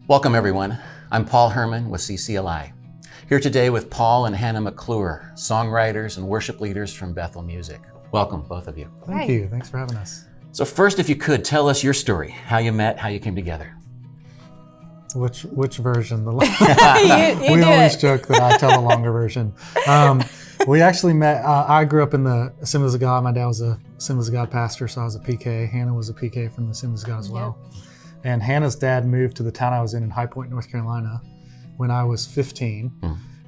Welcome everyone. I'm Paul Herman with CCLI. Here today with Paul and Hannah McClure, songwriters and worship leaders from Bethel Music. Welcome, both of you. Thank you. Thanks for having us. So first, if you could, tell us your story, how you met, how you came together. Which version? You We do always it. joke that I tell the longer version. We actually met, I grew up in the Assemblies of God. My dad was a Assemblies of God pastor, so I was a PK. Hannah was a PK from the Assemblies of God as well. And Hannah's dad moved to the town I was in High Point, North Carolina, when I was 15.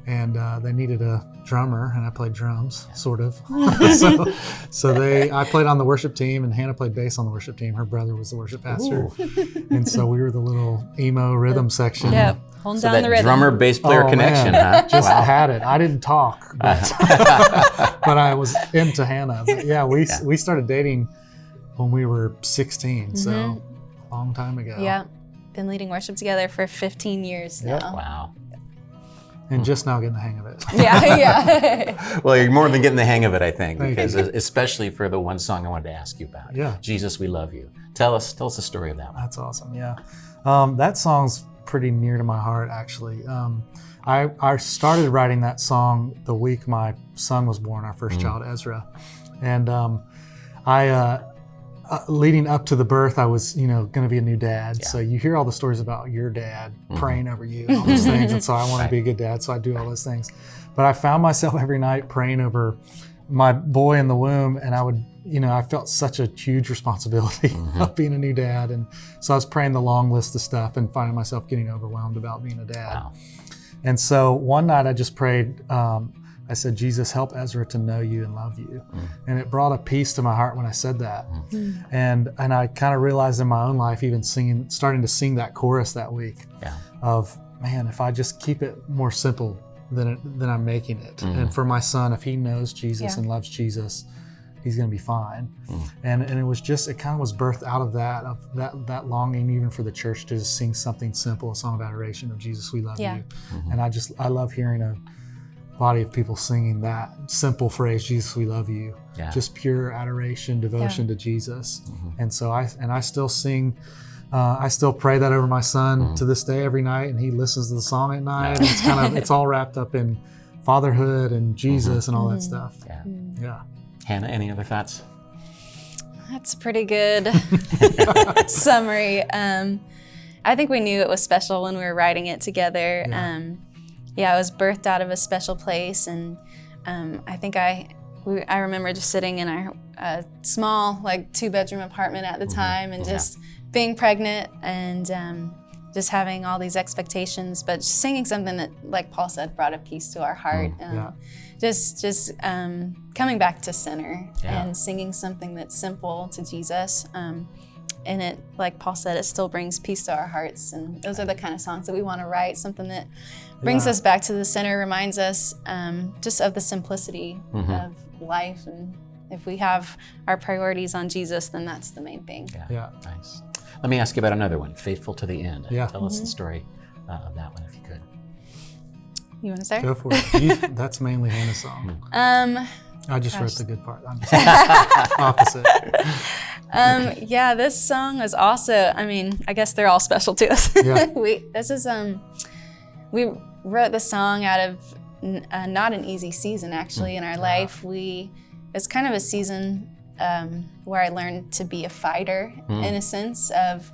And they needed a drummer, and I played drums, sort of. I played on the worship team, and Hannah played bass on the worship team. Her brother was the worship pastor. And so we were the little emo rhythm section. Yeah, holding So down that the rhythm. drummer bass player connection, huh? Just had it. I didn't talk, but, but I was into Hannah. But yeah, we started dating when we were 16, so a long time ago. Yeah, been leading worship together for 15 years now. Wow. And just now getting the hang of it. Yeah. Well, you're more than getting the hang of it, I think, Thank because you. especially for the one song I wanted to ask you about. Yeah. Jesus, We Love You. Tell us the story of that one. That's awesome. Yeah, that song's pretty near to my heart, actually. I started writing that song the week my son was born, our first child, Ezra, and leading up to the birth, I was, going to be a new dad. Yeah. So you hear all the stories about your dad praying over you, and all those things, and so I want to be a good dad, so I do all those things. But I found myself every night praying over my boy in the womb, and I would, I felt such a huge responsibility of being a new dad, and so I was praying the long list of stuff and finding myself getting overwhelmed about being a dad. Wow. And so one night I just prayed, I said, Jesus, help Ezra to know you and love you. And it brought a peace to my heart when I said that. And I kind of realized in my own life, even starting to sing that chorus that week of, man, if I just keep it more simple than I'm making it. And for my son, if he knows Jesus and loves Jesus, he's going to be fine. And it was just, it kind of was birthed out of that longing even for the church to just sing something simple, a song of adoration of Jesus, we love you. And I love hearing a body of people singing that simple phrase, Jesus, we love you. Just pure adoration, devotion to Jesus. And so I still sing, I still pray that over my son to this day every night, and he listens to the song at night. And it's all wrapped up in fatherhood and Jesus and all that stuff. Yeah. Hannah, any other thoughts? That's a pretty good summary. I think we knew it was special when we were writing it together. It was birthed out of a special place, and I think I remember just sitting in our small, 2-bedroom apartment at the time, and just being pregnant and just having all these expectations, but just singing something that, like Paul said, brought a peace to our heart. Just coming back to center and singing something that's simple to Jesus. And it, like Paul said, it still brings peace to our hearts. And those are the kind of songs that we want to write, something that brings us back to the center, reminds us just of the simplicity of life. And if we have our priorities on Jesus, then that's the main thing. Yeah. Nice. Let me ask you about another one, Faithful to the End. Yeah. Tell us the story of that one if you could. You want to start? Go for it. That's mainly Hannah's song. I just wrote the good part. I'm just opposite. This song was also, I guess they're all special to us. We wrote this song out of not an easy season, actually, in our life. It's kind of a season where I learned to be a fighter, in a sense of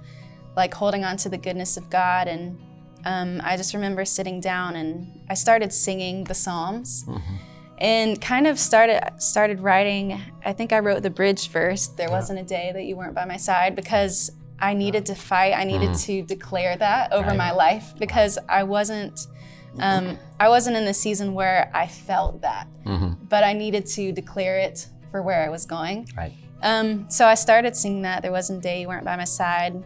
holding on to the goodness of God. And I just remember sitting down and I started singing the Psalms. And kind of started writing. I think I wrote the bridge first. There wasn't a day that you weren't by my side, because I needed to fight. I needed to declare that over my life, because I wasn't in the season where I felt that, but I needed to declare it for where I was going. So I started singing that. There wasn't a day you weren't by my side.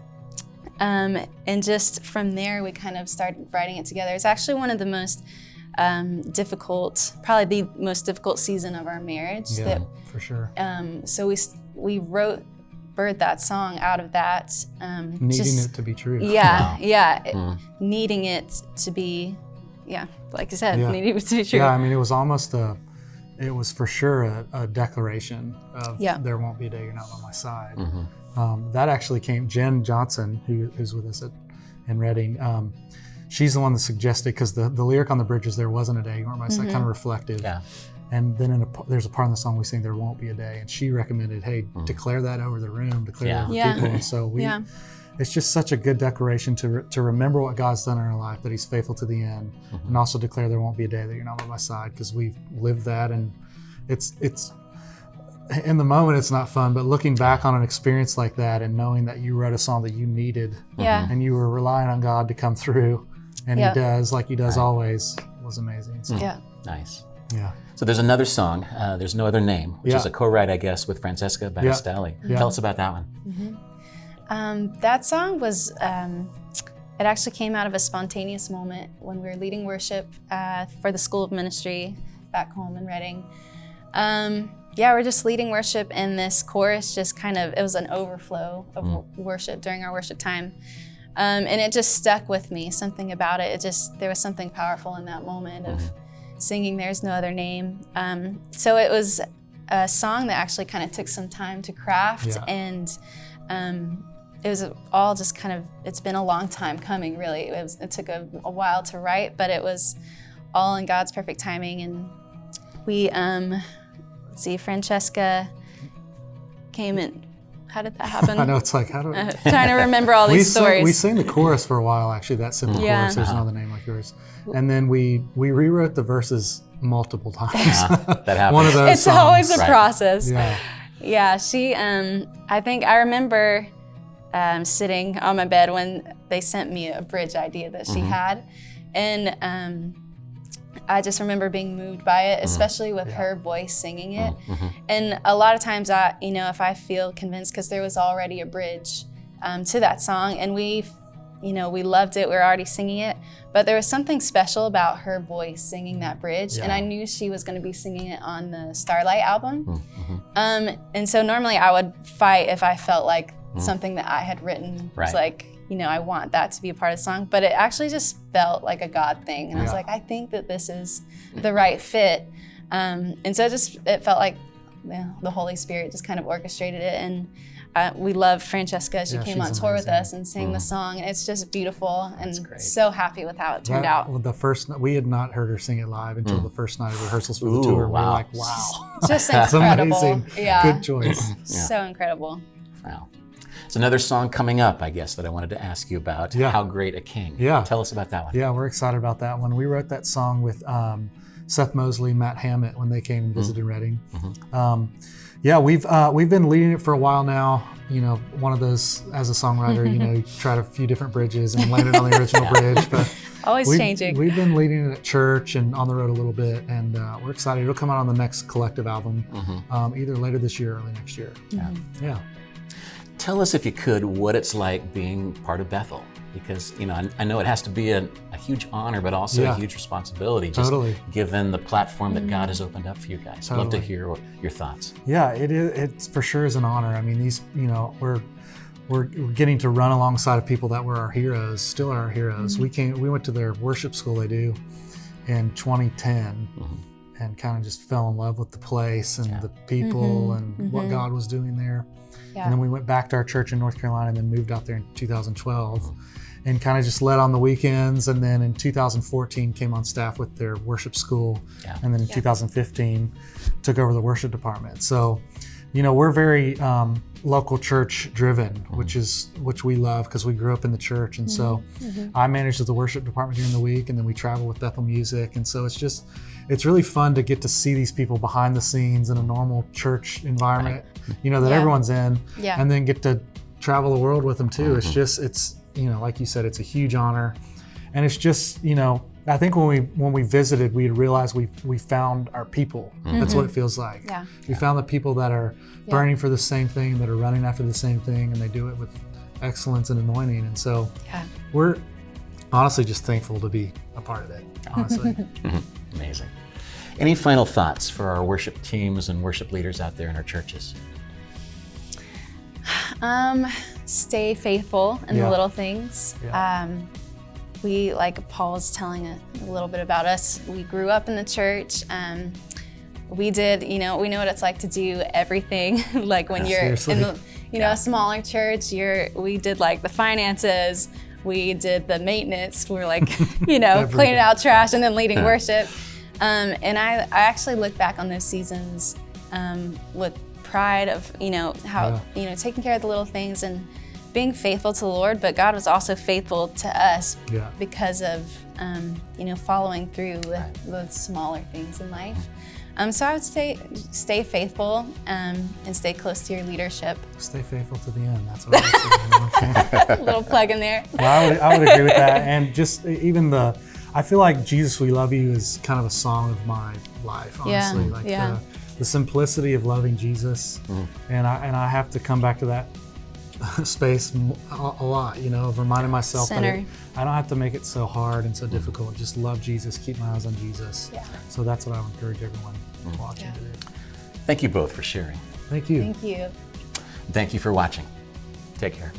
And just from there, we kind of started writing it together. It's actually one of the most difficult, probably the most difficult season of our marriage. For sure. So we birthed that song out of that. Needing it to be true. Needing it to be, like you said, needing it to be true. Yeah, it was almost it was for sure a declaration of there won't be a day you're not on my side. That actually came, Jen Johnson, who's with us in Reading. She's the one that suggested, because the lyric on the bridge is "There wasn't a day." You remember, it's like kind of reflective. Yeah. And then there's a part in the song we sing, "There won't be a day," and she recommended, "Hey, declare that over the room, declare that over people." And so it's just such a good declaration to remember what God's done in our life, that He's faithful to the end, and also declare there won't be a day that you're not by my side, because we've lived that, and it's in the moment it's not fun, but looking back on an experience like that and knowing that you wrote a song that you needed, and you were relying on God to come through, and He does, like He does always, was amazing. So, Nice. Yeah. So there's another song, There's No Other Name, which is a co-write, I guess, with Francesca Battistelli. Tell us about that one. That song was, it actually came out of a spontaneous moment when we were leading worship for the School of Ministry back home in Reading. We're just leading worship, and this chorus just it was an overflow of worship during our worship time. And it just stuck with me, something about it. There was something powerful in that moment of singing "There's No Other Name." So it was a song that actually kind of took some time to craft, and it was all just it's been a long time coming, really. It took a while to write, but it was all in God's perfect timing. And we, Francesca came in. How did that happen? I know, it's like, how do we... trying to remember all these stories. We sang the chorus for a while, actually, that simple chorus, "There's No Other Name Like Yours." And then we rewrote the verses multiple times. That happens. One of those It's songs. always a process. Yeah. She, I think I remember sitting on my bed when they sent me a bridge idea that she had. And I just remember being moved by it, especially with her voice singing it. And a lot of times if I feel convinced, because there was already a bridge to that song, and we loved it, we were already singing it, but there was something special about her voice singing that bridge. And I knew she was going to be singing it on the Starlight album. And so normally I would fight if I felt like something that I had written was like, I want that to be a part of the song, but it actually just felt like a God thing. And I was like, I think that this is the right fit. And so it felt like the Holy Spirit just kind of orchestrated it. And we love Francesca. She came on tour with us and sang the song. And it's just beautiful, and so happy with how it turned out. Well, we had not heard her sing it live until the first night of rehearsals for the tour. Wow. We were like, wow. Just incredible. Amazing. Good choice. So incredible. Wow. There's another song coming up, I guess, that I wanted to ask you about, How Great a King. Tell us about that one. Yeah, we're excited about that one. We wrote that song with Seth Mosley, Matt Hammett, when they came and visited Reading. We've been leading it for a while now. One of those, as a songwriter, you tried a few different bridges and landed on the original bridge. But always changing. We've been leading it at church and on the road a little bit, and we're excited. It'll come out on the next collective album, either later this year or early next year. Yeah. Tell us, if you could, what it's like being part of Bethel, because I know it has to be a huge honor, but also a huge responsibility, just given the platform that God has opened up for you guys. I'd love to hear your thoughts. Yeah, it for sure is an honor. I mean, these, we're getting to run alongside of people that were our heroes, still are our heroes. We went to their worship school they do in 2010. And kind of just fell in love with the place and the people and what God was doing there. And then we went back to our church in North Carolina and then moved out there in 2012 and kind of just led on the weekends. And then in 2014 came on staff with their worship school. And then in 2015 took over the worship department. So, we're very local church driven, which we love because we grew up in the church. And so I manage the worship department during the week, and then we travel with Bethel Music. And so it's really fun to get to see these people behind the scenes in a normal church environment, that everyone's in, and then get to travel the world with them too. It's like you said, it's a huge honor. And it's just, I think when we visited, we realized we found our people. That's what it feels like. We found the people that are burning for the same thing, that are running after the same thing, and they do it with excellence and anointing. And so we're honestly just thankful to be a part of it, honestly. Amazing. Any final thoughts for our worship teams and worship leaders out there in our churches? Stay faithful in the little things. We, like Paul was telling a little bit about us, we grew up in the church. We did, we know what it's like to do everything. Like when you're in a smaller church, we did like the finances, we did the maintenance. We were like, cleaning out trash and then leading worship. And I actually look back on those seasons with pride of, how, taking care of the little things and being faithful to the Lord, but God was also faithful to us because of, following through with the smaller things in life. So I would say stay faithful and stay close to your leadership. Stay faithful to the end. That's what I would say. A little plug in there. Well, I would agree with that. And just even I feel like Jesus, We Love You is kind of a song of my life, honestly. The simplicity of loving Jesus. And I have to come back to that space a lot, of reminding myself that I don't have to make it so hard and so difficult. Just love Jesus, keep my eyes on Jesus. So that's what I would encourage everyone watching to do. Thank you both for sharing. Thank you. Thank you. Thank you for watching. Take care.